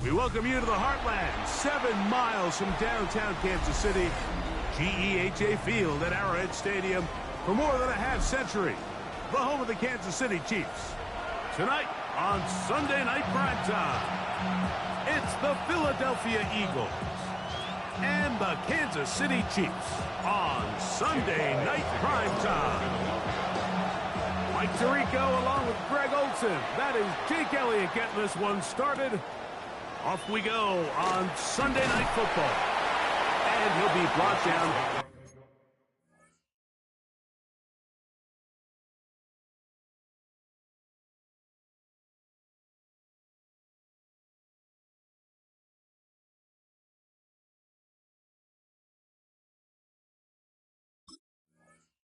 We welcome you to the Heartland, 7 miles from downtown Kansas City. GEHA Field at Arrowhead Stadium for more than a half-century. The home of the Kansas City Chiefs. Tonight on Sunday Night Primetime, it's the Philadelphia Eagles and the Kansas City Chiefs on Sunday Night Primetime. Mike Tirico along with Greg Olson. That is Jake Elliott getting this one started. Off we go on Sunday Night Football. And he'll be brought down.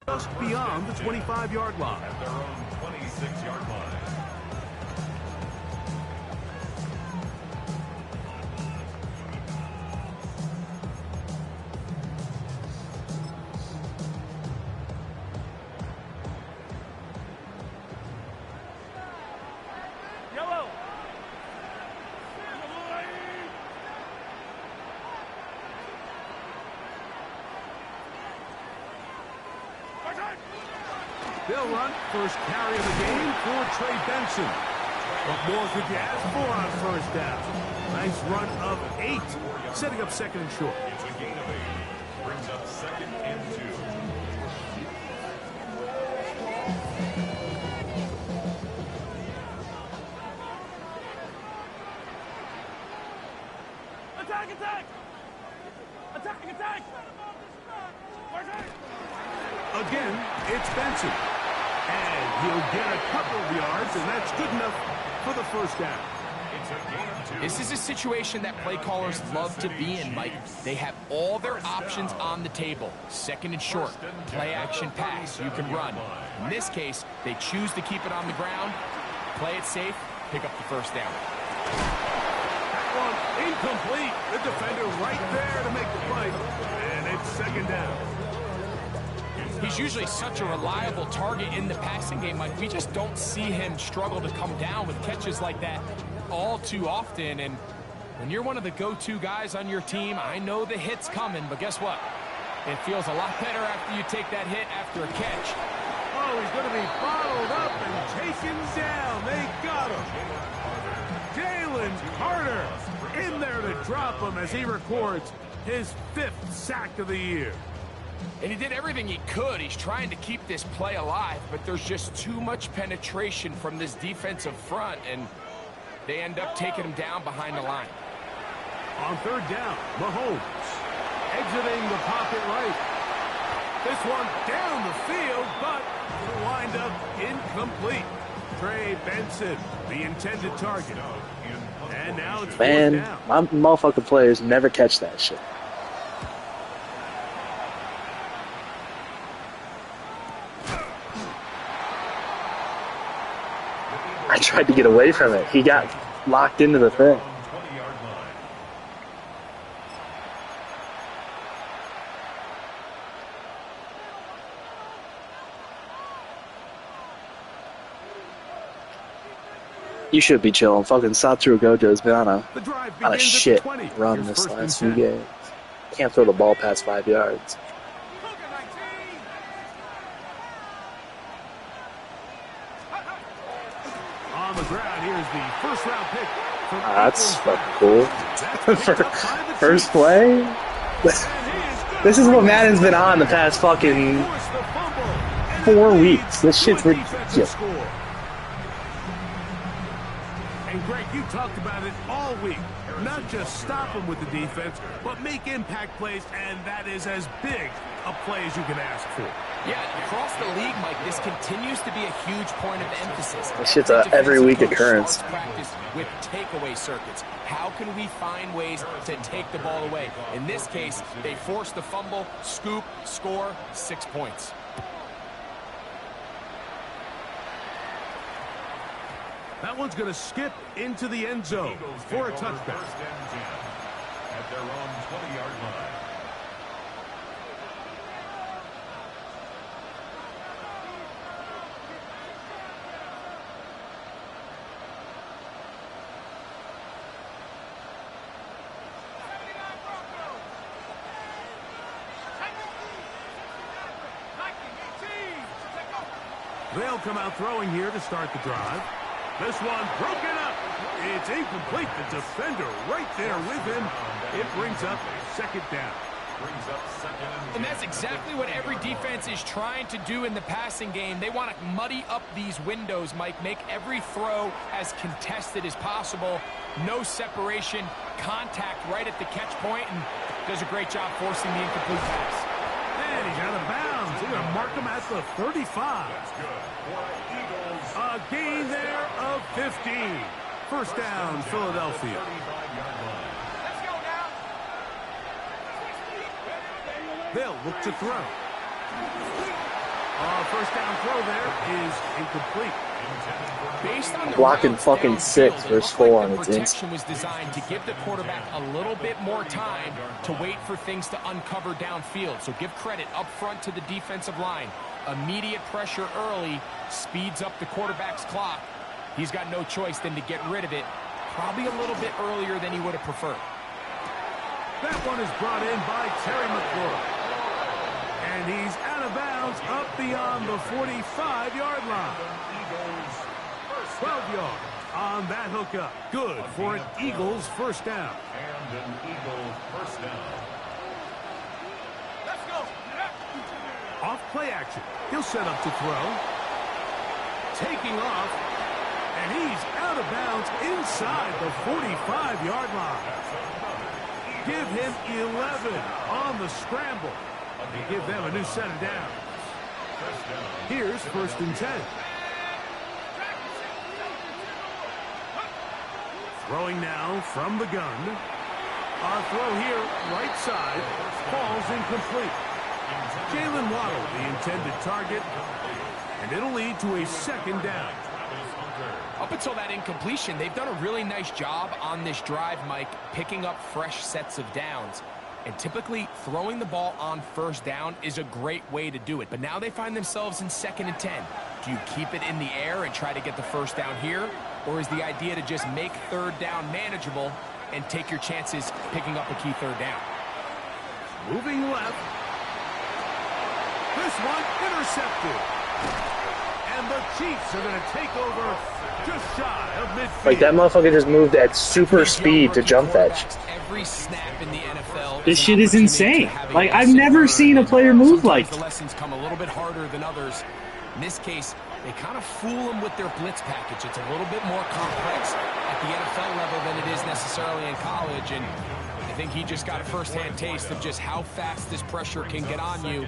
Just beyond the 25-yard line. At their own 26-yard line. They'll run first carry of the game for Trey Benson. What more could you ask for on first down? Nice run of 8, setting up second and short. It's a gain of 8. Brings up 2nd and 2. Attack! Attack! Attack! Attack! Again, it's Benson. And he'll get a couple of yards, and that's good enough for the first down. This is a situation that play callers love to be in, Mike. They have all their options on the table. Second and short, play action pass, you can run. In this case, they choose to keep it on the ground, play it safe, pick up the first down. That one incomplete. The defender right there to make the play. And it's second down. He's usually such a reliable target in the passing game, Mike. We just don't see him struggle to come down with catches like that all too often. And when you're one of the go-to guys on your team, I know the hit's coming, but guess what? It feels a lot better after you take that hit after a catch. Oh, he's going to be bottled up and taken down. They got him. Jalen Carter in there to drop him as he records his 5th sack of the year. And he did everything he could. He's trying to keep this play alive, but there's just too much penetration from this defensive front, and they end up taking him down behind the line. On third down, Mahomes exiting the pocket right. This one down the field, but it'll wind up incomplete. Trey Benson, the intended target. And now it's fourth down. My motherfucking players never catch that shit. I tried to get away from it. He got locked into the thing. You should be chilling. Fucking Satoru Gojo's been on a shit run this last few games. Can't throw the ball past 5 yards. On the ground, here's the first-round pick. That's fucking cool. First play? This is what Madden's been on the past fucking 4 weeks. This shit's ridiculous. And Greg, you talked about it all week. Not just stop them with the defense, but make impact plays, and that is as big a play as you can ask for. Yeah, across the league, Mike, this continues to be a huge point of emphasis. This shit's a every week occurrence. Practice with takeaway circuits. How can we find ways to take the ball away? In this case, they force the fumble, scoop, score, 6 points. That one's going to skip into the end zone for a touchback. At their own 20-yard line. They'll come out throwing here to start the drive. This one broken up. It's incomplete. The defender right there with him. It brings up second down. And that's exactly what every defense is trying to do in the passing game. They want to muddy up these windows, Mike, make every throw as contested as possible. No separation, contact right at the catch point, and does a great job forcing the incomplete pass. And he's out of bounds. They're going to mark him at the 35. A gain there of 15. First down, Philadelphia. They'll look to throw. First down throw there is incomplete. Based on the blocking fucking 6 versus 4 on its protection was designed to give the quarterback a little bit more time to wait for things to uncover downfield. So give credit up front to the defensive line. Immediate pressure early speeds up the quarterback's clock. He's got no choice than to get rid of it, probably a little bit earlier than he would have preferred. That one is brought in by Terry McLaurin. And he's out of bounds up beyond the 45-yard line. 12 yards on that hookup. Good for an Eagles first down. And an Eagle first down. Let's go. Off play action. He'll set up to throw. Taking off. And he's out of bounds inside the 45-yard line. Give him 11 on the scramble. They give them a new set of downs. Here's first and 10. Throwing now from the gun. Our throw here, right side, falls incomplete. Jalen Waddle, the intended target, and it'll lead to a second down. Up until that incompletion, they've done a really nice job on this drive, Mike, picking up fresh sets of downs. And typically, throwing the ball on first down is a great way to do it. But now they find themselves in 2nd and 10. Do you keep it in the air and try to get the first down here? Or is the idea to just make third down manageable and take your chances picking up a key third down? Moving left. This one intercepted. And the Chiefs are going to take over just shy of midfield. Like, that motherfucker just moved at super speed to jump fetch. Every snap in the NFL. This shit is insane. Like, I've never seen a player move like the lessons come a little bit harder than others. In this case, they kind of fool them with their blitz package. It's a little bit more complex at the NFL level than it is necessarily in college, and I think he just got a first-hand taste of just how fast this pressure can get on you.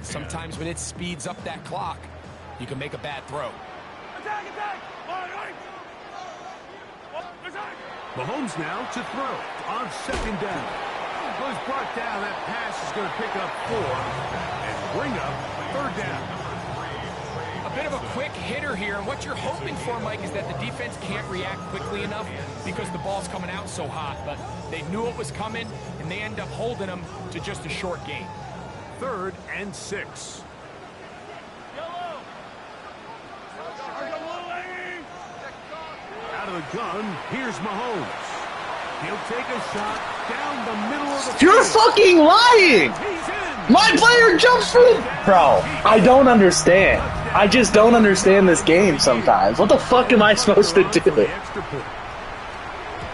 Sometimes when it speeds up that clock, you can make a bad throw. Attack, attack! Mahomes now to throw on second down. Was brought down. That pass is going to pick up 4 and bring up third down. A bit of a quick hitter here. And what you're hoping for, Mike, is that the defense can't react quickly enough because the ball's coming out so hot. But they knew it was coming, and they end up holding them to just a short gain. 3rd and 6. Out of the gun, here's Mahomes. He'll take a shot down the middle of the field. You're fucking lying! He's in. My player jumps for the... Bro, I don't understand. I just don't understand this game sometimes. What the fuck am I supposed to do?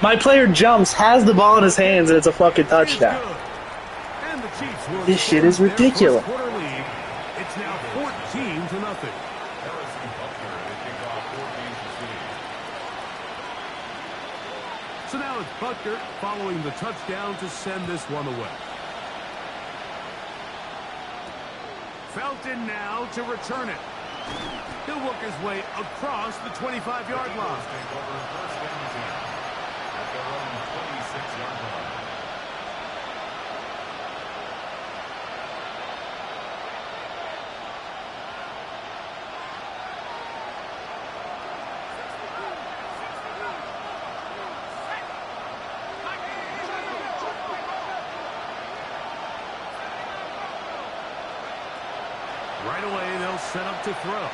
My player jumps, has the ball in his hands, and it's a fucking touchdown. This shit is ridiculous. It's now 14-0. So now it's Butker following the touchdown to send this one away. Felton now to return it. He'll work his way across the 25-yard line. Right away, they'll set up to throw.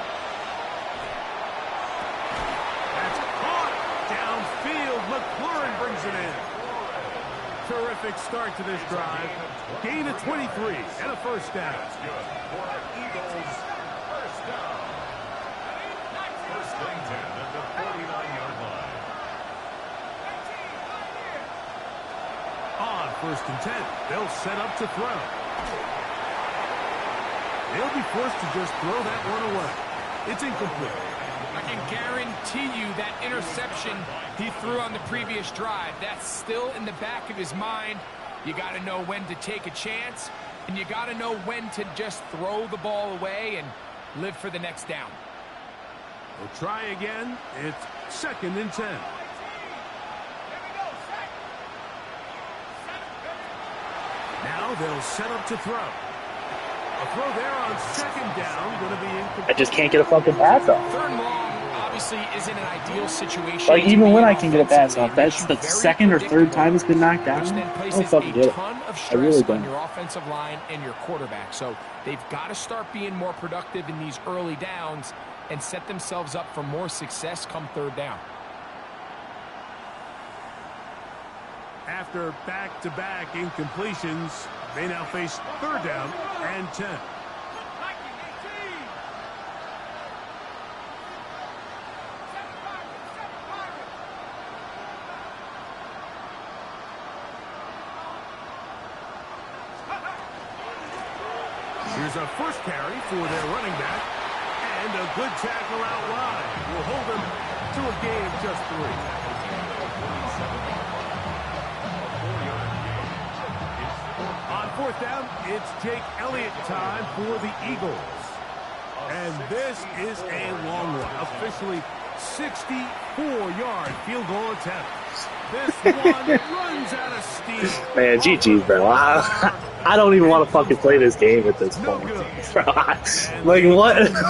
That's caught downfield. McLaurin brings it in. Terrific start to this drive. Gain of 23 and a first down. first and 10. They'll set up to throw. They'll be forced to just throw that one away. It's incomplete. I can guarantee you that interception he threw on the previous drive, that's still in the back of his mind. You got to know when to take a chance, and you got to know when to just throw the ball away and live for the next down. We'll try again. It's 2nd and 10. Now they'll set up to throw. A throw there on 2nd down, going to be incomplete. I just can't get a fucking pass off. 3rd and long obviously isn't an ideal situation. Like, even when I can get a pass off, that's the 2nd or 3rd time it's been knocked down. I don't fucking get it. I really don't. On your offensive line and your quarterback. So they've got to start being more productive in these early downs and set themselves up for more success come 3rd down. After back-to-back incompletions, they now face 3rd down and 10. Here's a first carry for their running back, and a good tackle out wide will hold them to a gain of just 3. On 4th down, it's Jake Elliott time for the Eagles. And this is a long one, officially 64-yard field goal attempt. This one runs out of steam. Man, GG's, bro. I don't even want to fucking play this game at this point. Like,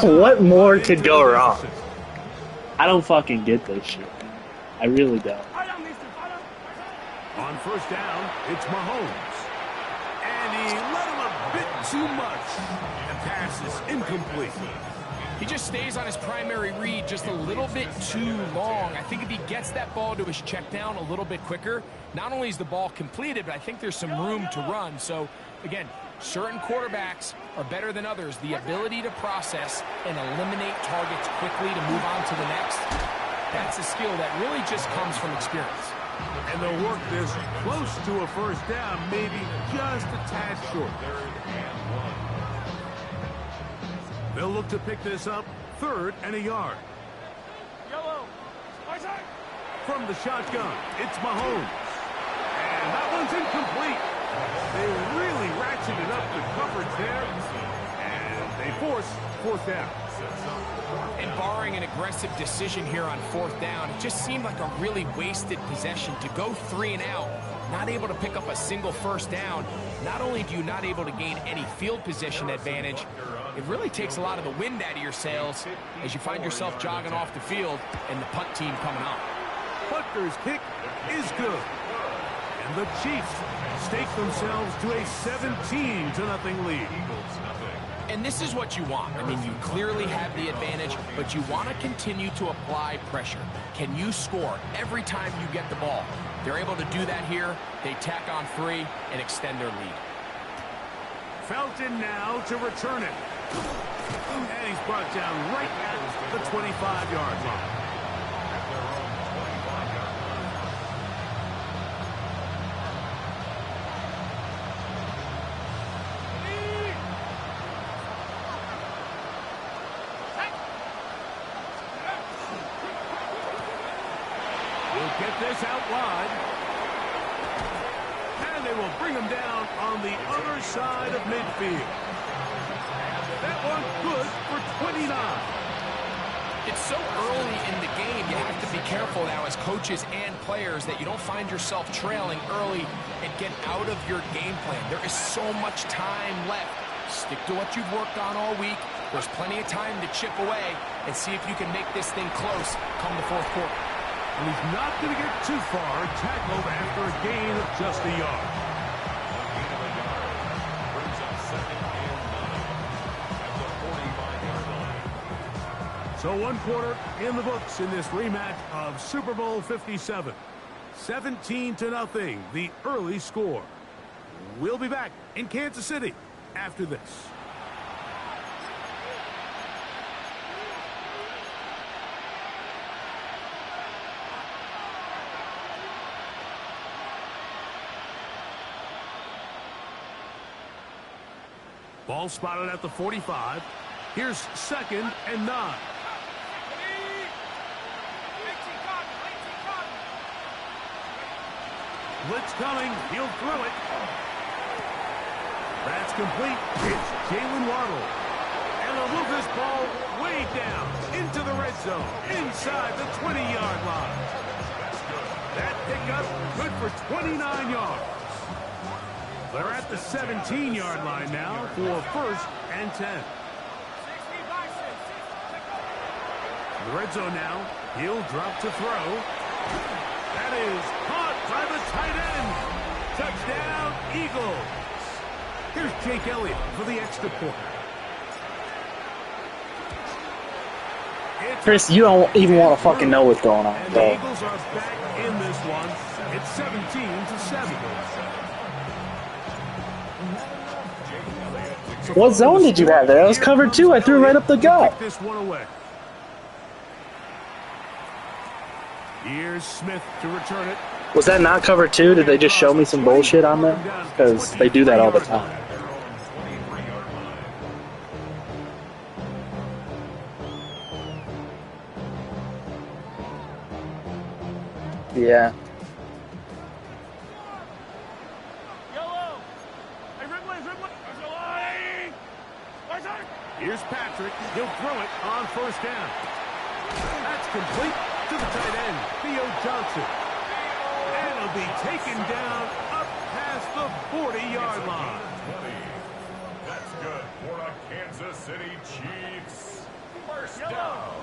what more could go wrong? I don't fucking get this shit, man. I really don't. On 1st down, it's Mahomes. And he let him a bit too much. The pass is incomplete. He just stays on his primary read just a little bit too long. I think if he gets that ball to his check down a little bit quicker, not only is the ball completed, but I think there's some room to run. So, again, certain quarterbacks are better than others. The ability to process and eliminate targets quickly to move on to the next, that's a skill that really just comes from experience. And they'll work this close to a 1st down, maybe just a tad short. They'll look to pick this up 3rd and a yard. From the shotgun, it's Mahomes. And that one's incomplete. They really ratcheted up the coverage there. And they force 4th down. And barring an aggressive decision here on 4th down, it just seemed like a really wasted possession to go 3 and out, not able to pick up a single 1st down. Not only do you not able to gain any field position advantage, it really takes a lot of the wind out of your sails as you find yourself jogging off the field and the punt team coming on. Butker's kick is good. And the Chiefs stake themselves to a 17-0 lead. And this is what you want. I mean, you clearly have the advantage, but you want to continue to apply pressure. Can you score every time you get the ball? They're able to do that here. They tack on 3 and extend their lead. Felton now to return it. And he's brought down right at the 25-yard line. Get this out wide. And they will bring him down on the other side of midfield. That one good for 29. It's so early in the game, you have to be careful now as coaches and players that you don't find yourself trailing early and get out of your game plan. There is so much time left. Stick to what you've worked on all week. There's plenty of time to chip away and see if you can make this thing close come the 4th quarter. And he's not going to get too far, tackled after a gain of just a yard. So 1 quarter in the books in this rematch of Super Bowl 57. 17-0, the early score. We'll be back in Kansas City after this. Ball spotted at the 45. Here's 2nd and 9. Blitz coming. He'll throw it. That's complete. It's Jalen Waddle. And they'll move this ball way down into the red zone, inside the 20-yard line. That pickup good for 29 yards. They're at the 17-yard line now for 1st and 10. The red zone now. He'll drop to throw. That is caught by the tight end. Touchdown, Eagles. Here's Jake Elliott for the extra point. Chris, you don't even want to fucking know what's going on. And the Eagles are back in this one. It's 17-7. What zone did you have there? That was covered 2. I threw right up the gut. This one away. Here's Smith to return it. Was that not cover 2? Did they just show me some bullshit on there? Because they do that all the time. Yeah. Here's Patrick. He'll throw it on 1st down. That's complete to the tight end, Theo Johnson. And it'll be taken down up past the 40-yard line. That's good for the Kansas City Chiefs. First down.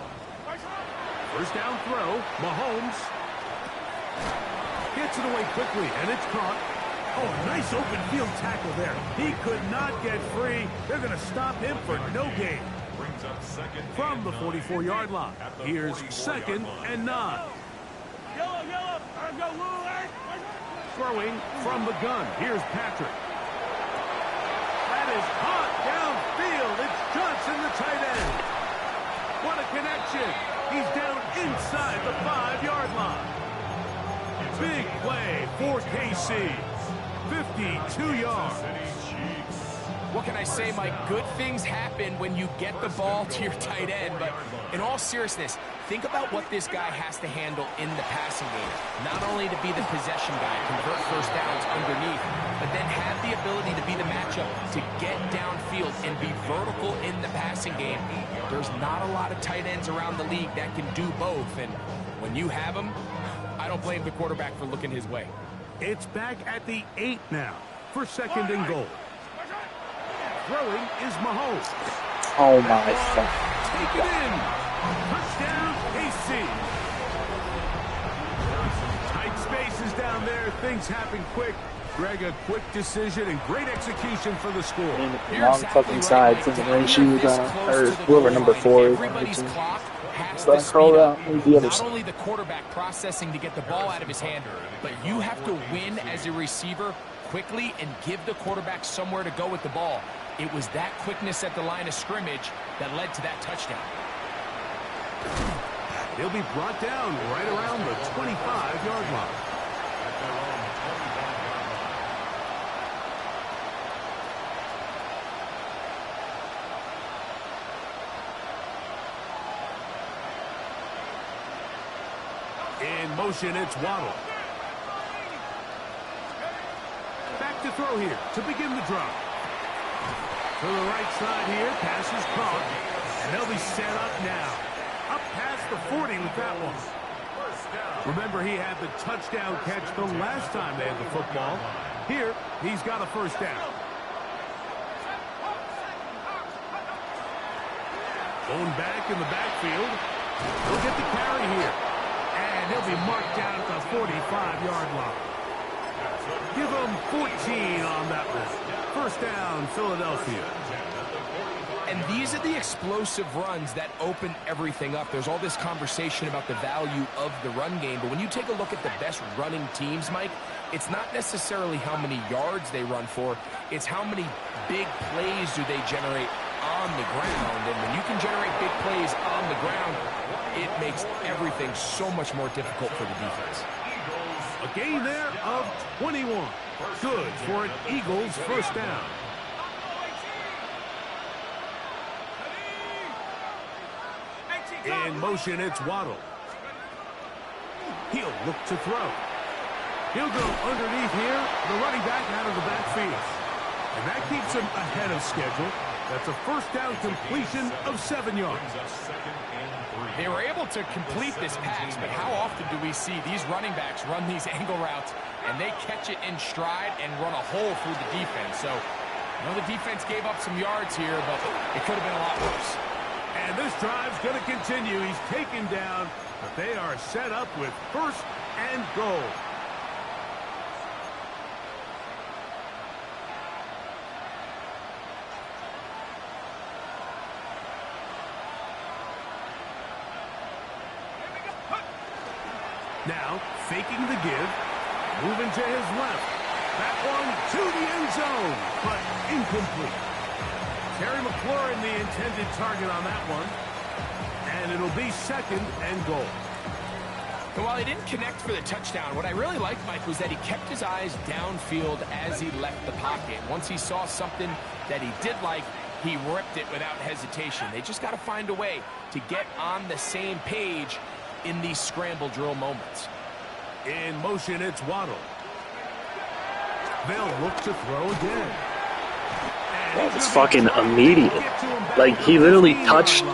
First down throw. Mahomes gets it away quickly, and it's caught. Oh, nice open field tackle there. He could not get free. They're going to stop him for no gain. Brings up 2nd From the 44-yard line. Here's 2nd and 9. Throwing from the gun. Here's Patrick. That is caught downfield. It's Johnson, the tight end. What a connection. He's down inside the 5-yard line. Big play for KC. 52 yards. What can I say, Mike? Good things happen when you get the ball to your tight end, but in all seriousness, think about what this guy has to handle in the passing game. Not only to be the possession guy, convert first downs underneath, but then have the ability to be the matchup to get downfield and be vertical in the passing game. There's not a lot of tight ends around the league that can do both, and when you have them, I don't blame the quarterback for looking his way. It's back at the 8 now for 2nd and goal. Throwing is Mahomes. Oh my God. Take it in. Touchdown, KC. Tight spaces down there. Things happen quick. Greg, a quick decision and great execution for the score. Wrong fucking side since the she was on, or whoever number 4 is on the team. So not only the quarterback processing to get the ball out of his hand, but you have to win as a receiver quickly and give the quarterback somewhere to go with the ball. It was that quickness at the line of scrimmage that led to that touchdown. He'll be brought down right around the 25-yard line. In motion, it's Waddle. Back to throw here to begin the drive. To the right side here, pass is caught, and they'll be set up now. Up past the 40 with that one. Remember, he had the touchdown catch the last time they had the football. Here, he's got a first down. Going back in the backfield. He'll get the carry here. And he'll be marked down at the 45-yard line. Give him 14 on that one. First down, Philadelphia. And these are the explosive runs that open everything up. There's all this conversation about the value of the run game, but when you take a look at the best running teams, Mike, it's not necessarily how many yards they run for, it's how many big plays do they generate on the ground. And when you can generate big plays on the ground, it makes everything so much more difficult for the defense. A gain there of 21. Good for an Eagles first down. In motion, it's Waddle. He'll look to throw. He'll go underneath here, the running back out of the backfield. And that keeps him ahead of schedule. That's a first down completion of 7 yards. They were able to complete this pass, but how often do we see these running backs run these angle routes and they catch it in stride and run a hole through the defense? So, I know the defense gave up some yards here, but it could have been a lot worse. And this drive's going to continue. He's taken down, but they are set up with first and goal. Now, faking the give, moving to his left. That one to the end zone, but incomplete. Terry McLaurin, the intended target on that one. And it'll be second and goal. And while he didn't connect for the touchdown, what I really liked, Mike, was that he kept his eyes downfield as he left the pocket. Once he saw something that he did like, he ripped it without hesitation. They just got to find a way to get on the same page in these scramble drill moments. In motion, it's Waddle. They'll look to throw again. That was fucking immediate. Like, he literally touched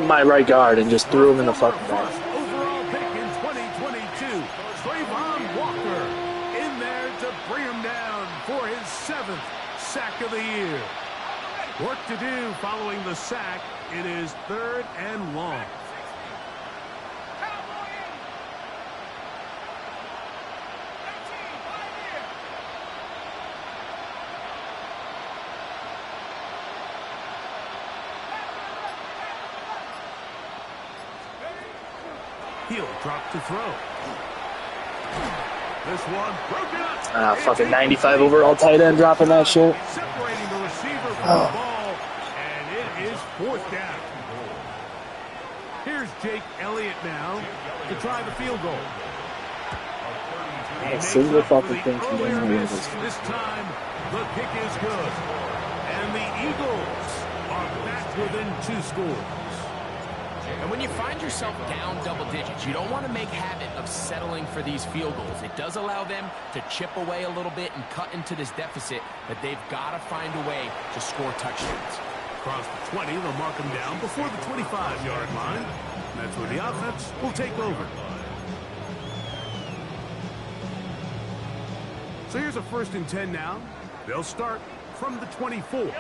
my right guard and just threw him in the fucking back. Overall pick in 2022, Trayvon Walker in there to bring him down for his 7th sack of the year. Work to do following the sack. It is 3rd and long. He'll drop to throw. This one broken up. Fucking 95 overall tight end dropping that shit. Separating the receiver from the ball, and it is 4th down. Here's Jake Elliott now to try the field goal. He makes single up for fucking the thing from earlier doing miss. this. This time, the kick is good. And the Eagles are back within 2 scores. And when you find yourself down double digits, you don't want to make habit of settling for these field goals. It does allow them to chip away a little bit and cut into this deficit, but they've got to find a way to score touchdowns. Across the 20, they'll mark him down before the 25-yard line. That's where the offense will take over. So here's a 1st and 10 now. They'll start from the 24. To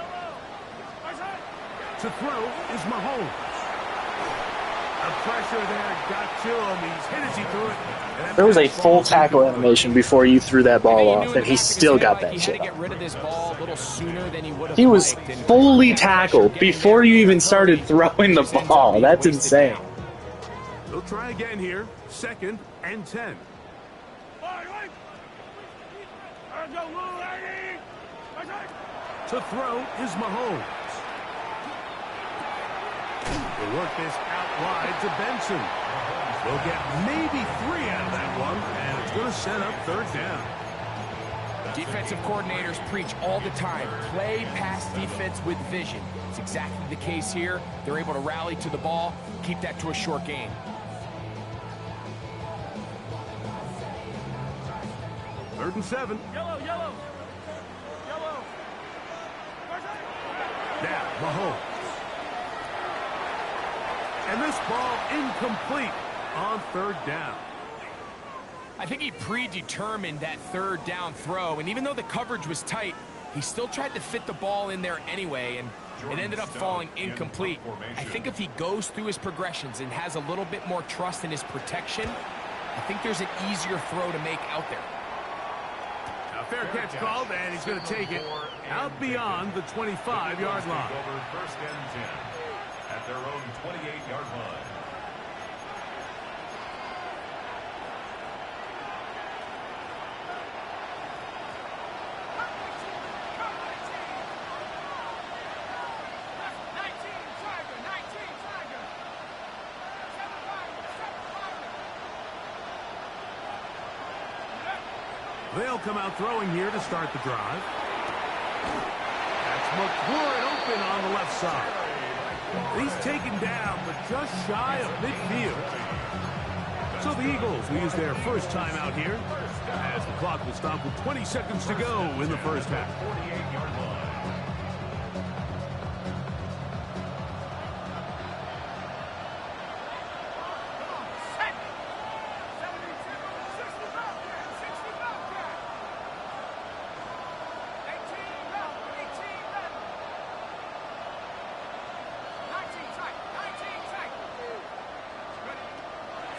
throw is Mahomes. The pressure there got to him. He's hit as he threw it. There was a full tackle animation before you threw that ball off, and he still got that shit. He was fully tackled before you even started throwing the ball. That's insane. They'll try again here. 2nd and 10. To throw is Mahomes. They'll work this out wide to Benson. They'll get maybe 3 out of that one, and it's going to set up 3rd down. Defensive coordinators preach all the time, play pass defense with vision. It's exactly the case here. They're able to rally to the ball, keep that to a short gain. Third and 7. Yellow. Now, Mahomes. And this ball incomplete on 3rd down. I think he predetermined that 3rd down throw, and even though the coverage was tight, he still tried to fit the ball in there anyway, and it ended up falling incomplete. I think if he goes through his progressions and has a little bit more trust in his protection, I think there's an easier throw to make out there. A fair catch called, and he's going to take it out beyond the 25-yard line. 1st and 10 at their own 28-yard line. They'll come out throwing here to start the drive. That's McLaurin open on the left side. He's taken down, but just shy of midfield. So the Eagles will use their first timeout here, as the clock will stop with 20 seconds to go in the first half. 48-yard line.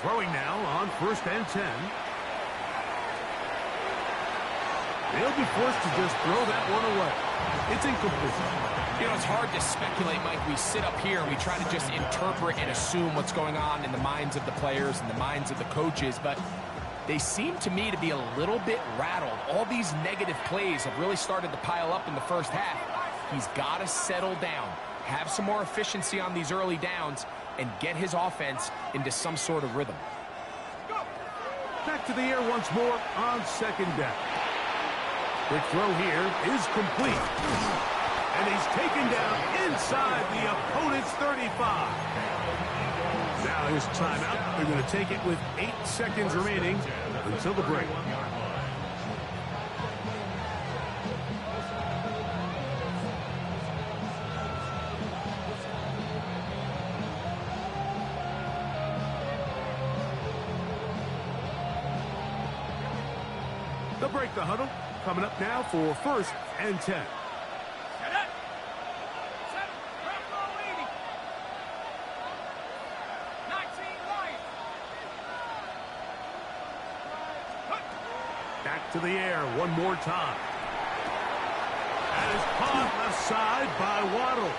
Throwing now on 1st and 10. They'll be forced to just throw that one away. It's incomplete. You know, it's hard to speculate, Mike. We sit up here and we try to just interpret and assume what's going on in the minds of the players and the minds of the coaches, but they seem to me to be a little bit rattled. All these negative plays have really started to pile up in the first half. He's got to settle down, have some more efficiency on these early downs, and get his offense into some sort of rhythm. Back to the air once more on 2nd down. The throw here is complete. And he's taken down inside the opponent's 35. Now his timeout. They're going to take it with 8 seconds remaining until the break. They'll break the huddle. Coming up now for 1st and 10. Back to the air one more time. That is caught left side by Waddle.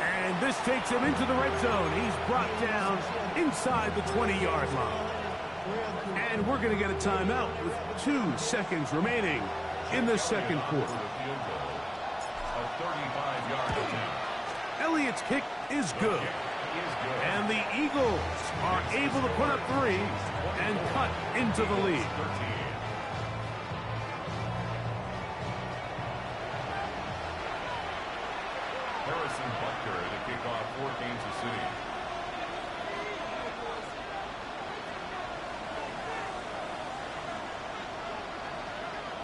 And this takes him into the red zone. He's brought down inside the 20-yard line. And we're going to get a timeout with 2 seconds remaining in the second quarter. Elliott's kick is good. And the Eagles are able to put up 3 and cut into the lead. Harrison Butker to kick off for Kansas City.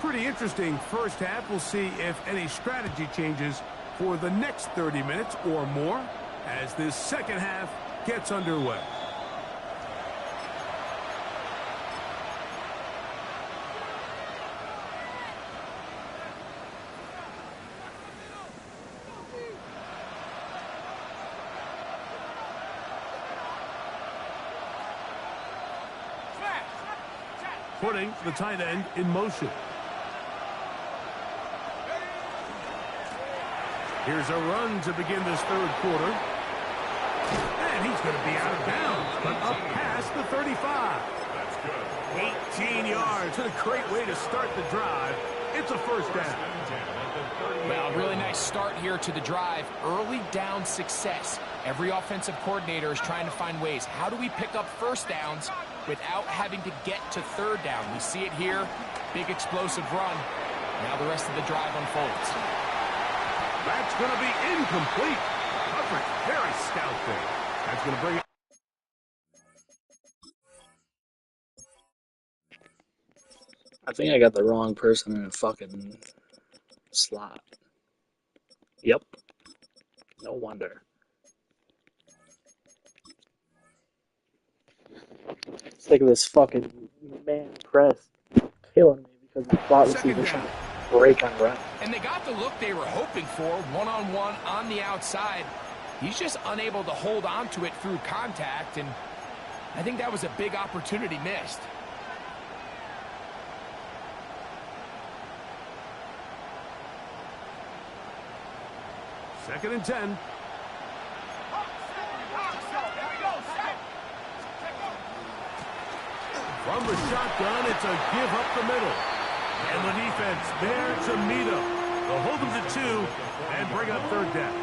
Pretty interesting first half. We'll see if any strategy changes for the next 30 minutes or more as this second half gets underway. Putting the tight end in motion. Here's a run to begin this third quarter. And he's going to be out of bounds, but up past the 35. That's good. 18 yards. And a great way to start the drive. It's a first down. Well, really nice start here to the drive. Early down success. Every offensive coordinator is trying to find ways. How do we pick up first downs without having to get to third down? We see it here. Big explosive run. Now the rest of the drive unfolds. That's going to be incomplete. Coverage very stout there. That's going to bring it. I think I got the wrong person in a fucking slot. Yep. No wonder. Sick of this fucking man press killing me because the slot receiver trying to break on run. And they got the look they were hoping for, one-on-one on the outside. He's just unable to hold on to it through contact, and I think that was a big opportunity missed. Second and 10. From the shotgun, it's a give up the middle. And the defense there to meet him. They'll hold them to 2 and bring up third down.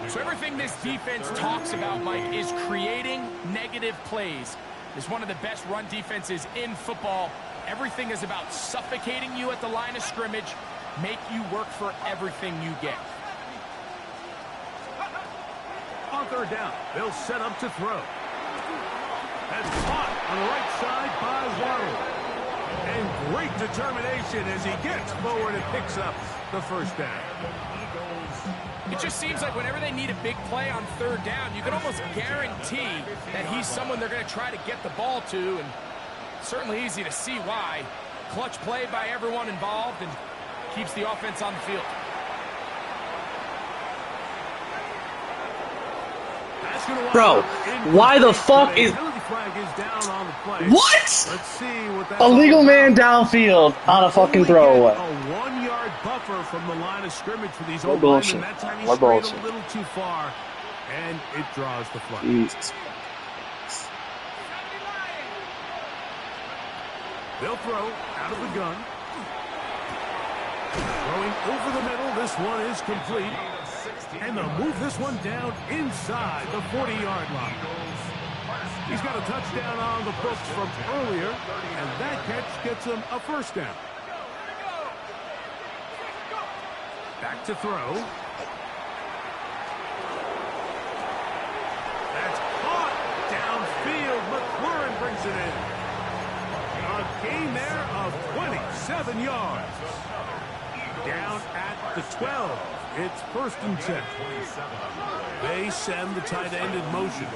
So everything this defense talks about, Mike, is creating negative plays. It's one of the best run defenses in football. Everything is about suffocating you at the line of scrimmage, make you work for everything you get. third down. They'll set up to throw. That's caught on the right side by Waddle. And great determination as he gets forward and picks up the first down. It just seems like whenever they need a big play on third down, you can almost guarantee that he's someone they're going to try to get the ball to, and certainly easy to see why. Clutch play by everyone involved and keeps the offense on the field. Bro, why the fuck is... What? A legal man downfield on a fucking throwaway. A 1 yard buffer from the line of scrimmage for these old linemen. That time he strayed a little too far, and it draws the flag. Jesus. They'll throw out of the gun. Throwing over the middle. This one is complete. And they'll move this one down inside the 40-yard line. He's got a touchdown on the books from earlier, and that catch gets him a first down. Back to throw. That's caught downfield. McLaurin brings it in. A gain there of 27 yards. Down at the 12. It's first and 10. They send the tight end in motion.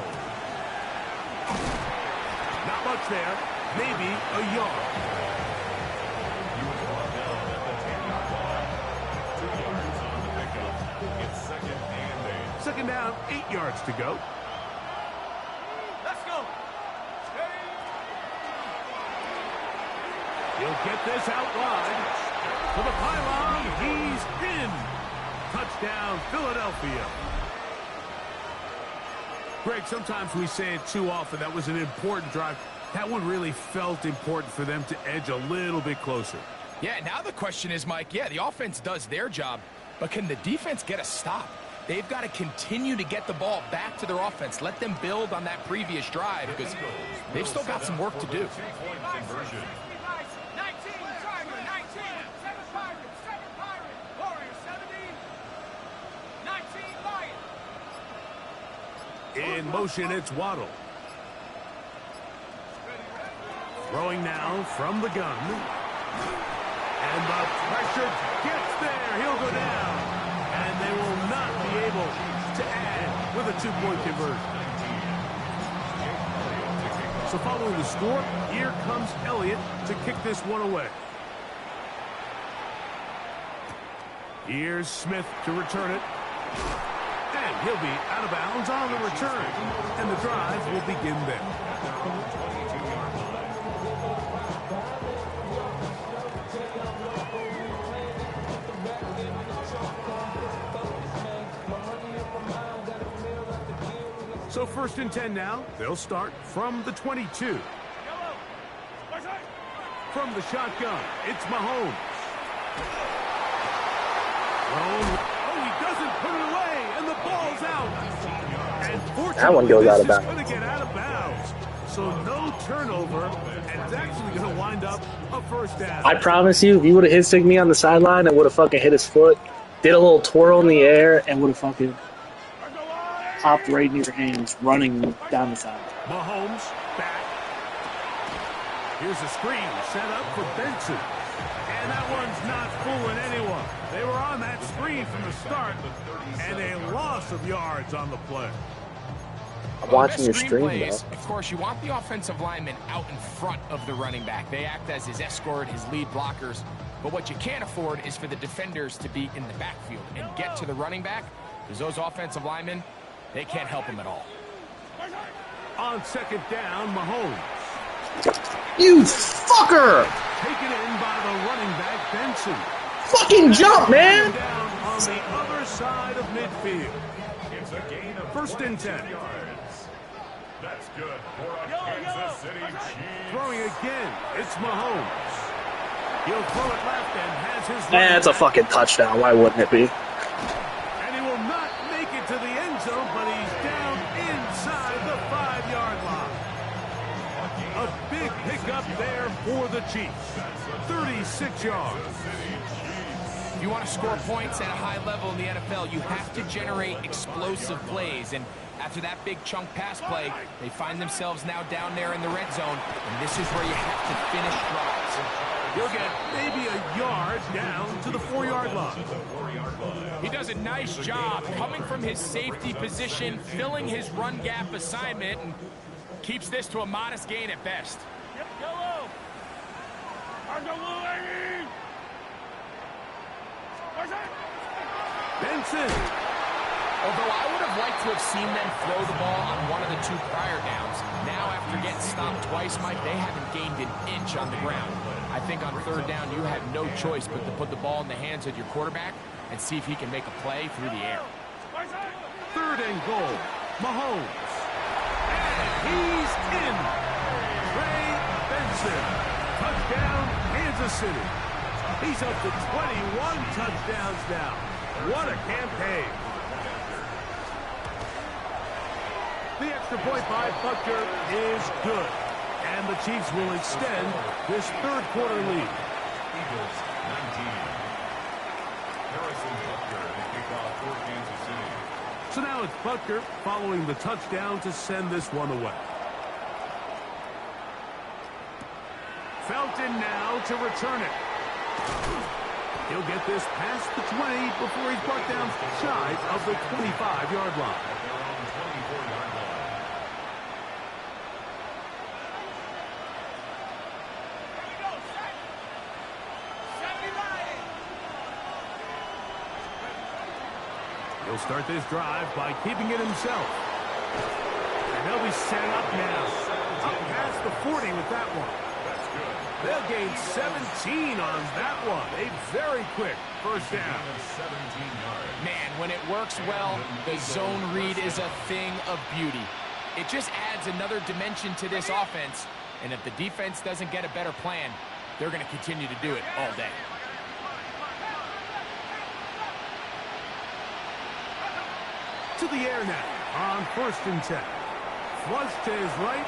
Not much there. Maybe a yard. Second down, 8 yards to go. Let's go. He'll get this out wide. To the pylon. He's in. Touchdown, Philadelphia. Greg, sometimes we say it too often. That was an important drive. That one really felt important for them to edge a little bit closer. Yeah, now the question is, Mike, yeah, the offense does their job, but can the defense get a stop? They've got to continue to get the ball back to their offense. Let them build on that previous drive because they've still got some work to do. In motion, it's Waddle. Throwing now from the gun. And the pressure gets there. He'll go down. And they will not be able to add with a two-point conversion. So following the score, here comes Elliott to kick this one away. Here's Smith to return it. And he'll be out of bounds on the return. And the drive will begin there. So first and 10 now. They'll start from the 22. From the shotgun, it's Mahomes. He doesn't put it away, and the ball's out. And that one goes out of bounds. Going to get out of bounds. So no turnover, and it's actually going to wind up a first down. I promise you, if you would have hit Sig me on the sideline and would have fucking hit his foot, did a little twirl in the air, and would have fucking popped right in your hands, running down the side. Mahomes back. Here's a screen set up for Benson. And that one's not fooling anyone. They were on that screen from the start, and a loss of yards on the play. I'm watching your stream, plays, though. of course, you want the offensive lineman out in front of the running back. They act as his escort, his lead blockers. But what you can't afford is for the defenders to be in the backfield and get to the running back, because those offensive linemen, they can't help him at all. On second down, Mahomes. You fucker! Taken in by the running back, Benson. Fucking jump, man! Down on the other side of midfield. It's a gain of First and 10. yards. That's good for a Kansas City Chiefs. Throwing again, it's Mahomes. He'll throw it left and has his... That's a fucking touchdown. Why wouldn't it be? And he will not make it to the end zone, but he's down inside the 5-yard line. A big pickup there for the Chiefs. 36 yards. If you want to score points at a high level in the NFL, you have to generate explosive plays. And After that big chunk pass play, they find themselves now down there in the red zone, and this is where you have to finish drives. He'll get maybe a yard down to the 4-yard line. He does a nice job coming from his safety position, filling his run gap assignment, and keeps this to a modest gain at best. Yep, yellow. Benson. Although I would have liked to have seen them throw the ball on one of the 2 prior downs, now after getting stopped twice, Mike, they haven't gained an inch on the ground. I think on 3rd down, you have no choice but to put the ball in the hands of your quarterback and see if he can make a play through the air. 3rd and goal. Mahomes. And he's in. Trey Benson. Touchdown, Kansas City. He's up to 21 touchdowns now. What a campaign. The extra point by Butker is good. And the Chiefs will extend this 3rd quarter lead. Eagles 19. Harrison Butker, the kickoff for Kansas City. So now it's Butker following the touchdown to send this one away. Felton now to return it. He'll get this past the 20 before he's brought down shy of the 25-yard line. He'll start this drive by keeping it himself. And they'll be set up now. Up past the 40 with that one. They'll gain 17 on that one. A very quick first down. 17 yards. Man, when it works well, the zone read is a thing of beauty. It just adds another dimension to this offense, and if the defense doesn't get a better plan, they're going to continue to do it all day. To the air now on 1st and 10. Flush to his right,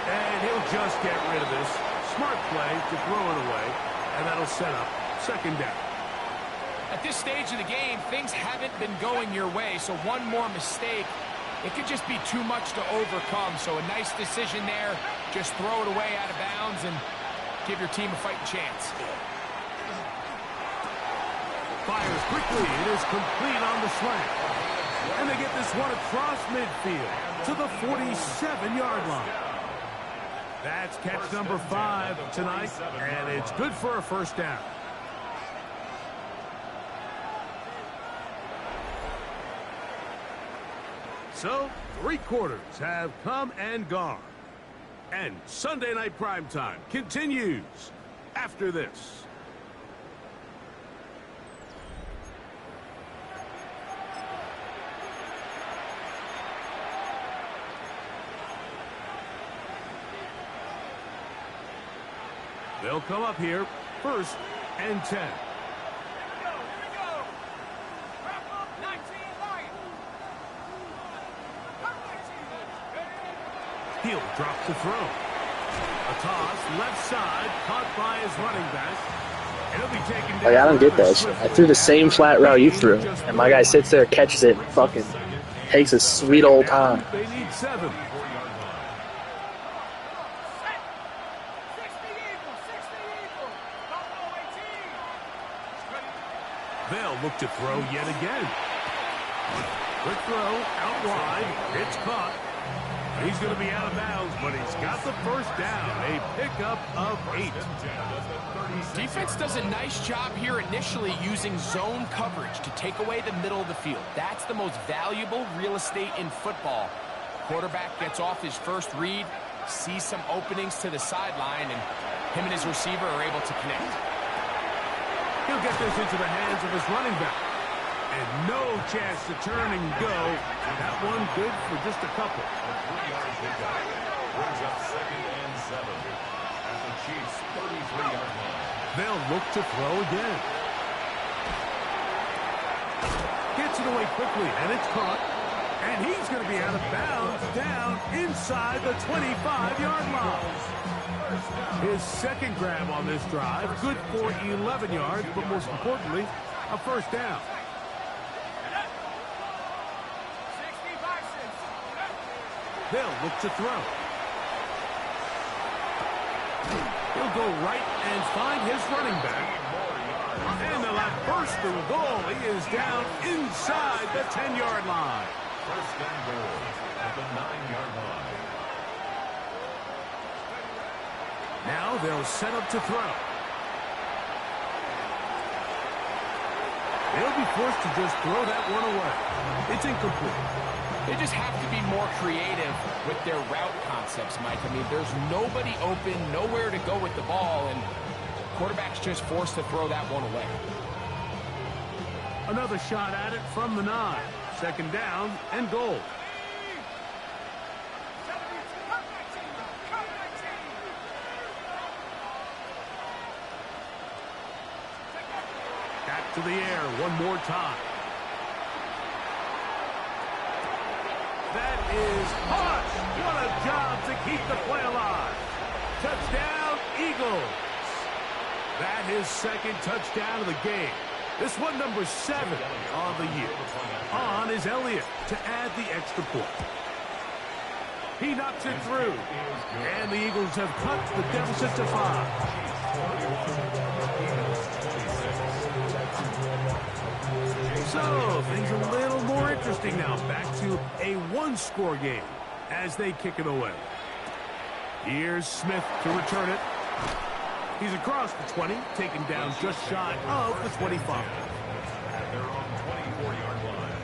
and he'll just get rid of this. Smart play to throw it away, and that'll set up 2nd down. At this stage of the game, things haven't been going your way, so one more mistake, it could just be too much to overcome. So a nice decision there. Just throw it away out of bounds and give your team a fighting chance. Fires quickly. It is complete on the slant. And they get this one across midfield to the 47-yard line. That's catch number 5 tonight, and it's good for a first down. So, 3 quarters have come and gone. And Sunday Night Primetime continues after this. They'll come up here, 1st and 10. He'll drop the throw. A toss, left side, caught by his running back. And he'll be taken down. Like, I don't get that shit. I threw the same flat route you threw, and my guy sits there, catches it, and fucking takes a sweet old time. They need 7. They'll look to throw yet again. Quick throw, out wide. It's caught. He's going to be out of bounds, but he's got the first down. A pickup of 8. Defense does a nice job here initially using zone coverage to take away the middle of the field. That's the most valuable real estate in football. Quarterback gets off his first read, sees some openings to the sideline, and him and his receiver are able to connect. He'll get this into the hands of his running back. And no chance to turn and go. That one good for just a couple. The 3-yard pickup brings up 2nd and 7 at the Chiefs' 33-yard line. They'll look to throw again. Gets it away quickly, and it's caught. And he's going to be out of bounds down inside the 25-yard line. His 2nd grab on this drive, good for 11 yards, but most importantly, a first down. They'll look to throw. He'll go right and find his running back. And they'll have first and goal. He is down inside the 10-yard line. First and goal at the 9-yard line. Now they'll set up to throw. They'll be forced to just throw that one away. It's incomplete. They just have to be more creative with their route concepts, Mike. I mean, there's nobody open, nowhere to go with the ball, and quarterback's just forced to throw that one away. Another shot at it from the 9. Second down and goal. Back to the air one more time. That is Hodge. What a job to keep the play alive. Touchdown, Eagles. That is second touchdown of the game. This one number 7 on the year. On is Elliott to add the extra point. He knocks it through. And the Eagles have cut the deficit to 5. So, things a little more interesting now. Back to a one-score game as they kick it away. Here's Smith to return it. He's across the 20, taken down just shy of the 25. At their own 24-yard line.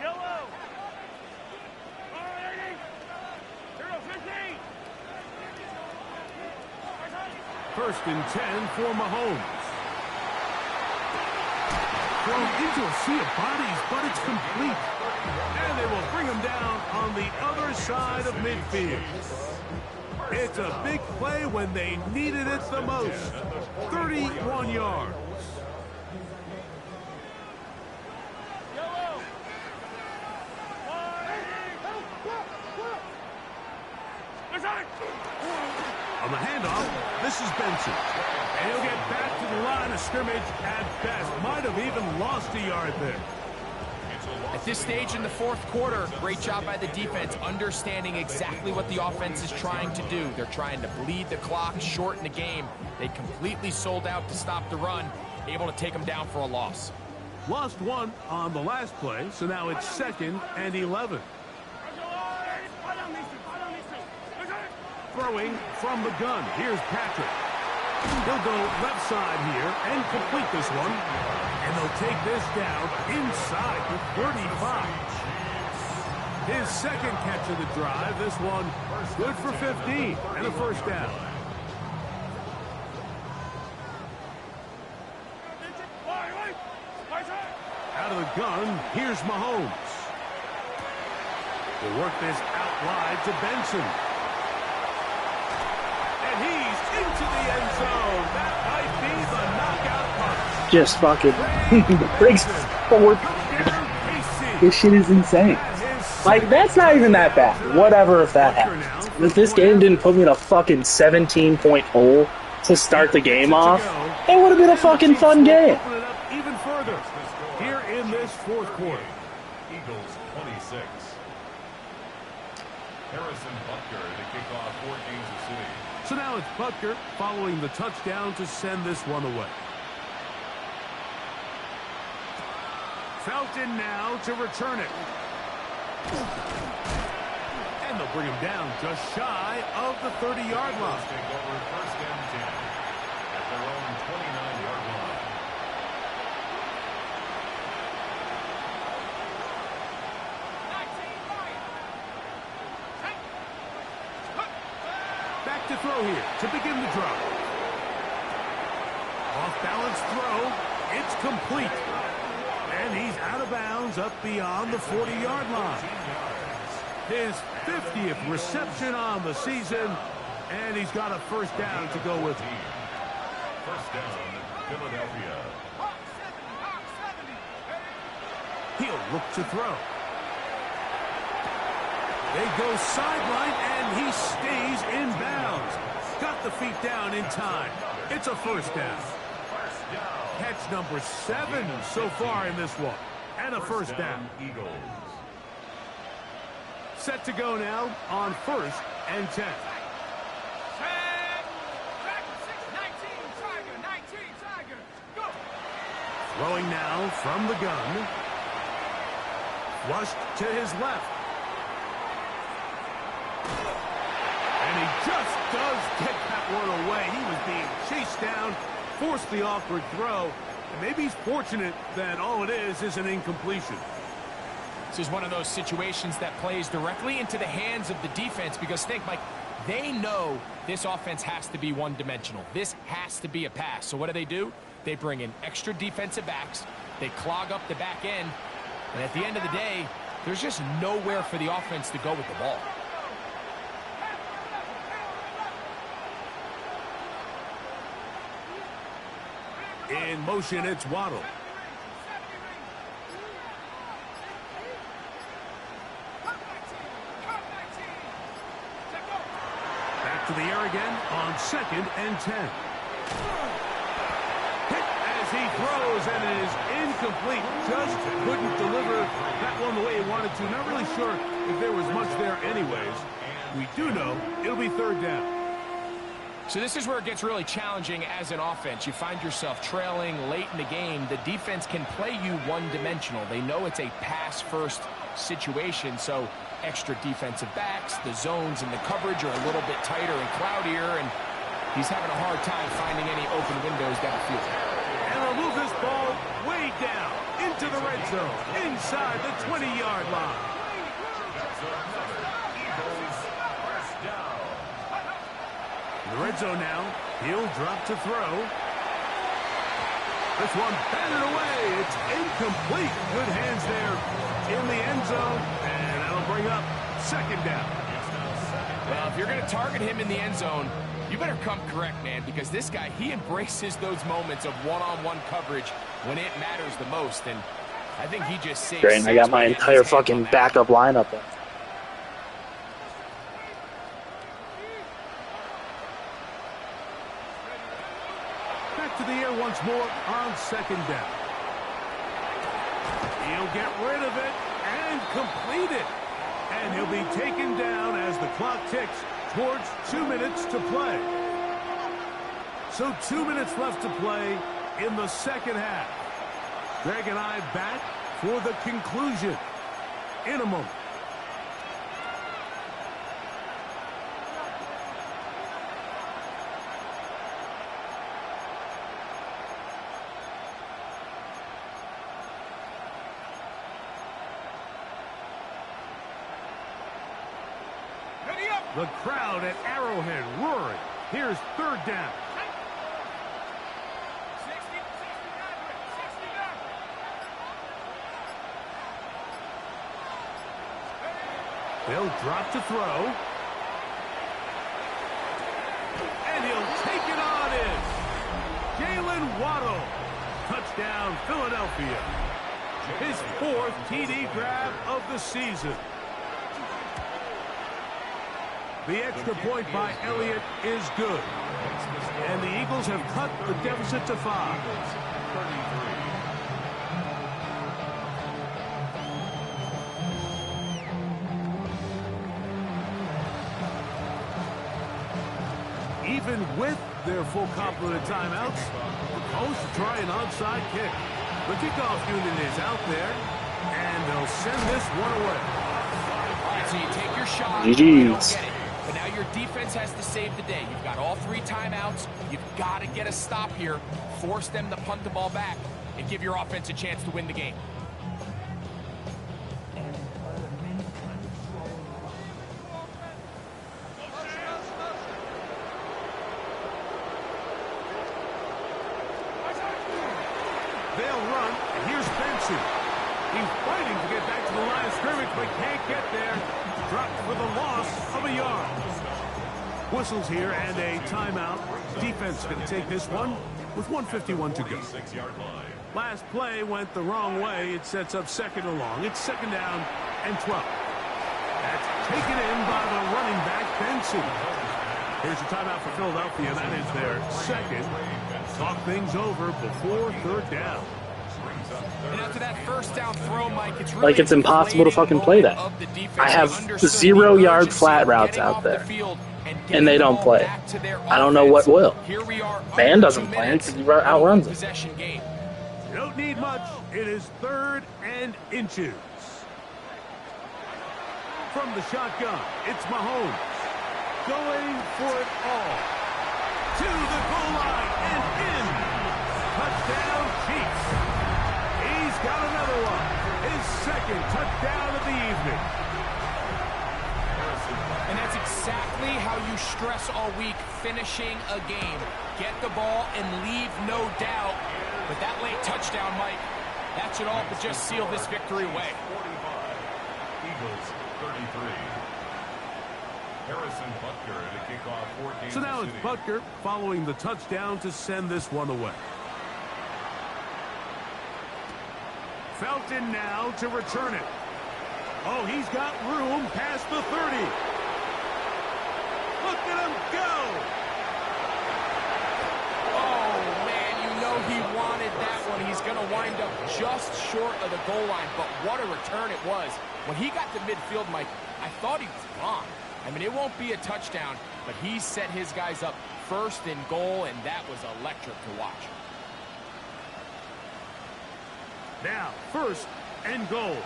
Yellow. 0-15. First and 10 for Mahomes. Thrown into a sea of bodies, but it's complete. And they will bring him down on the other side of midfield. It's a big play when they needed it the most. 31 yards. On the handoff, this is Benson. And he'll get back to the line of scrimmage at best. Might have even lost a yard there. At this stage in the fourth quarter, great job by the defense, understanding exactly what the offense is trying to do. They're trying to bleed the clock, shorten the game. They completely sold out to stop the run, able to take them down for a loss. Lost one on the last play, so now it's 2nd and 11. Throwing from the gun. Here's Patrick. He'll go left side here and complete this one. And they'll take this down inside the 35. His second catch of the drive. This one good for 15 and a first down. Out of the gun, here's Mahomes. We'll work this out wide to Benson. And he's into the end zone. That might be the knockout punch. Just fucking breaks forward. This shit is insane. Like, that's not even that bad. Whatever if that happens. If this game didn't put me in a fucking 17-point hole to start the game off, it would have been a fucking fun game. Even further here in this fourth quarter. Eagles 26. Harrison Butker to kick off for Kansas City. So now it's Butker following the touchdown to send this one away. Felton now to return it. And they'll bring him down just shy of the 30-yard line. Take over first and 10 at their own 29-yard line. Back to throw here to begin the drive. Off-balance throw. It's complete. And he's out of bounds up beyond the 40-yard line. His 50th reception on the season, and he's got a first down to go with him. First down, Philadelphia. He'll look to throw. They go sideline, and he stays in bounds. Got the feet down in time. It's a first down. Catch number 7 so far in this one. And a first down. Eagles. Set to go now on 1st and 10. Throwing now from the gun. Flushed to his left. And he just does get that one away. He was being chased down, forced the awkward throw. And maybe he's fortunate that all it is an incompletion. This is one of those situations that plays directly into the hands of the defense because think, Mike, they know this offense has to be one-dimensional. This has to be a pass. So what do? They bring in extra defensive backs. They clog up the back end. And at the end of the day, there's just nowhere for the offense to go with the ball. In motion, it's Waddle. Back to the air again on 2nd and 10. Hit as he throws, and it is incomplete. Just couldn't deliver that one the way he wanted to. Not really sure if there was much there anyways. We do know it'll be 3rd down. So this is where it gets really challenging as an offense. You find yourself trailing late in the game. The defense can play you one-dimensional. They know it's a pass-first situation, so extra defensive backs, the zones and the coverage are a little bit tighter and cloudier, and he's having a hard time finding any open windows downfield. And they'll move this ball way down into the red zone, inside the 20-yard line. In the red zone now, he'll drop to throw. This one batted away. It's incomplete. Good hands there in the end zone, and that'll bring up 2nd down. Well, if you're going to target him in the end zone, you better come correct, man, because this guy, he embraces those moments of one-on-one coverage when it matters the most, and I think he just saved. Great, and I got my entire fucking backup lineup there. To the air once more on 2nd down. He'll get rid of it and complete it. And he'll be taken down as the clock ticks towards 2 minutes to play. So 2 minutes left to play in the 2nd half. Greg and I back for the conclusion in a moment. The crowd at Arrowhead roaring. Here's 3rd down. They'll drop to throw. And he'll take it on in. Jalen Waddle. Touchdown, Philadelphia. His 4th TD grab of the season. The extra point by Elliott is good. And the Eagles have cut the deficit to 5. Even with their full complement of timeouts, the Post try an onside kick. The kickoff unit is out there, and they'll send this one away. All right, so you take your shot. GG's. You don't get it. But now your defense has to save the day. You've got all 3 timeouts. You've got to get a stop here, force them to punt the ball back, and give your offense a chance to win the game. They'll run, and here's Benson. He's fighting to get back to the line of scrimmage, but can't get there. Dropped for the loss of a yard. Whistles here and a timeout. Defense going to take this one with 1:51 to go. Last play went the wrong way. It sets up 2nd and long. It's 2nd down and 12. That's taken in by the running back, Benson. Here's a timeout for Philadelphia. That is their second. Talk things over before third down. And after that first down throw, Mike, it's really Like, it's impossible to fucking play that. I have 0-yard flat routes out there, and they don't play. I don't know what will. Man doesn't play it because he outruns it. You don't need much. It is 3rd and inches. From the shotgun, it's Mahomes. Going for it all. To the goal line and in. Touchdown, Chiefs. He's got another one. His second touchdown of the evening. And that's exactly how you stress all week, finishing a game. Get the ball and leave no doubt. But that late touchdown, Mike, that should all but just seal this victory away. 45. Eagles 33. Harrison Butker to kick off for Kansas So now it's City. Butker following the touchdown to send this one away. Felton now to return it. Oh, he's got room past the 30. Look at him go. Oh, man, you know he wanted that one. He's going to wind up just short of the goal line, but what a return it was. When he got to midfield, Mike, I thought he was gone. I mean, it won't be a touchdown, but he set his guys up first and goal, and that was electric to watch. Now, 1st and goal.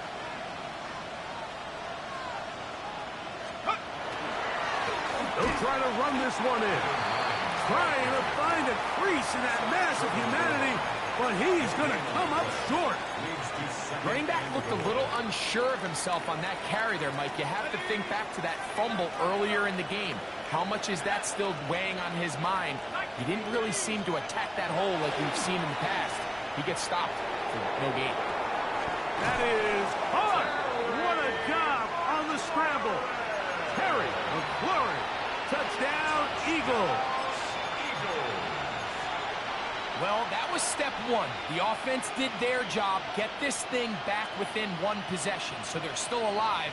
They'll try to run this one in. Trying to find a crease in that mass of humanity, but he's going to come up short. Running back looked a little unsure of himself on that carry there, Mike. You have to think back to that fumble earlier in the game. How much is that still weighing on his mind? He didn't really seem to attack that hole like we've seen in the past. He gets stopped for no gain. That is hard. What a job on the scramble. Terry McLaurin. Touchdown, Eagles. Well, that was step one. The offense did their job, get this thing back within one possession, so they're still alive.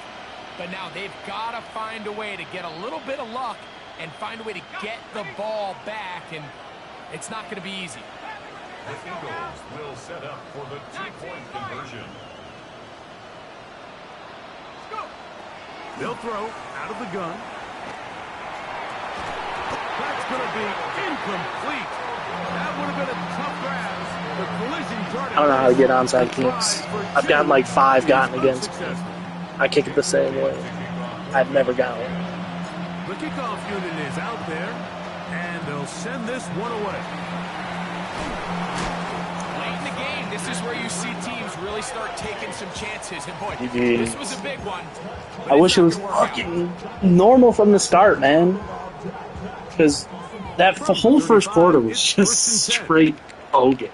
But now they've got to find a way to get a little bit of luck and find a way to get the ball back, and it's not going to be easy. The Eagles will set up for the 2-point conversion. They'll throw out of the gun. That's going to be incomplete. That would have been a tough grab. The collision target. I don't know how to get onside kicks. I've gotten like 5 gotten against me. I kick it the same way. I've never got one. The kickoff unit is out there, and they'll send this one away. Late in the game, this is where you see teams really start taking some chances. And boy, GG. this was a big one. I wish it was fucking normal from the start, man. Because that whole first quarter was just straight bogan.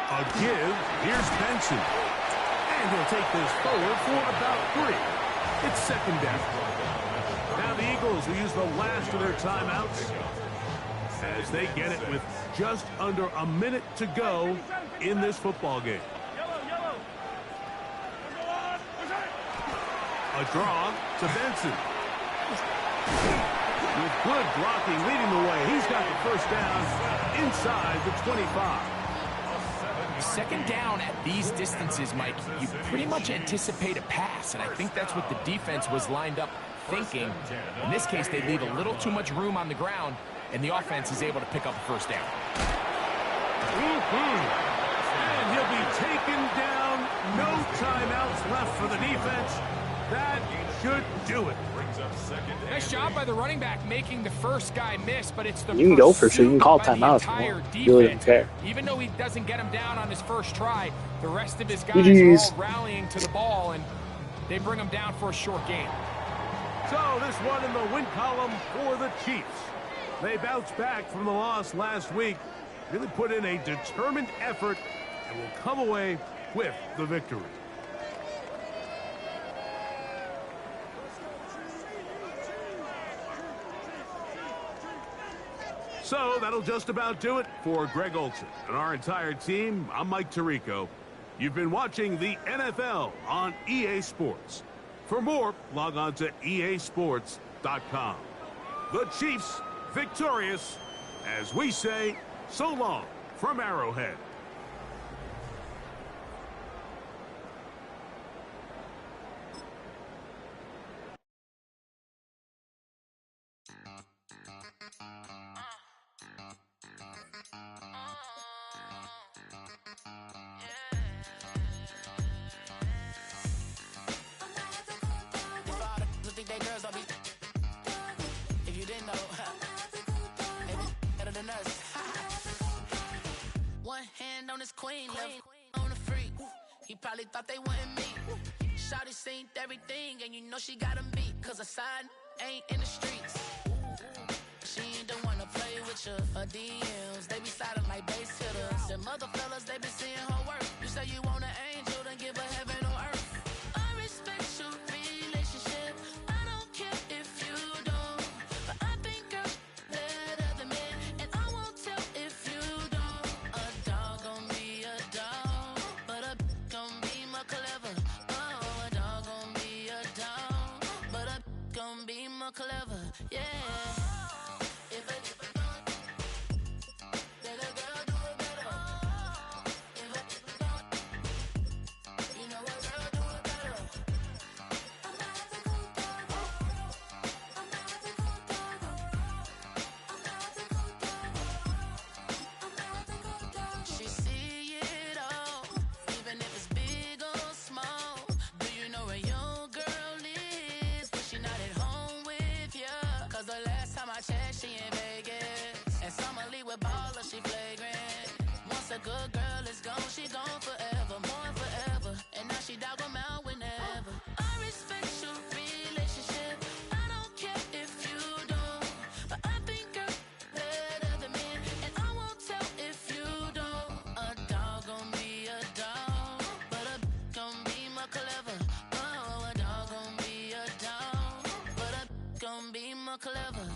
A give. Here's Benson. And he'll take this forward for about 3. It's 2nd down. Now the Eagles will use the last of their timeouts as they get it with just under a minute to go in this football game. A draw to Benson. With good blocking leading the way, he's got the first down inside the 25. 2nd down at these distances, Mike, you pretty much anticipate a pass, and I think that's what the defense was lined up thinking. In this case, they leave a little too much room on the ground, and the offense is able to pick up a first down. And he'll be taken down. No timeouts left for the defense. That should do it. Nice job by the running back making the first guy miss, but it's the You can go for sure. You can call pursuit timeout if by the you entire want. You really don't defense. care. Even though he doesn't get him down on his first try, the rest of his guys GG's. are all rallying to the ball, and they bring him down for a short gain. So this one in the win column for the Chiefs. They bounced back from the loss last week, really put in a determined effort, and will come away with the victory. So that'll just about do it for Greg Olson and our entire team. I'm Mike Tirico. You've been watching the NFL on EA Sports. For more, log on to easports.com. The Chiefs victorious, as we say, so long from Arrowhead. If you didn't know, they be better than us. One hand on his queen, left on the freak. He probably thought they wanted me. Shawty seen everything, and you know she got him beat. Cause her side ain't in the streets. She ain't the one to play with you. Her DMs, they be sliding like base hitters. Them other fellas, they be seeing her work. You say you want an angel, then give her heaven on earth. I respect your relationship. I don't care if you don't. But I think girls better than men. And I won't tell if you don't. A dog gon' be a dog, but a gon' be more clever. Oh, a dog gon' be a dog, but a gon' be more clever. Yeah. If a then a girl do it better. If a you know a girl do it better. She see it all, even if it's big or small. Do you know where your girl is? But she not at home with ya. Cause the last time I checked, she in Vegas. And Summer Lee with baller, she flagrant. Once a good girl is gone, she gone forever, more than forever. And now she dog 'em out whenever. I respect your relationship. I don't care if you don't. But I think girls better than men. And I won't tell if you don't. A dog gon' be a dog, but a gon' be more clever. Oh, a dog gon' be a dog, but a gon' be more clever.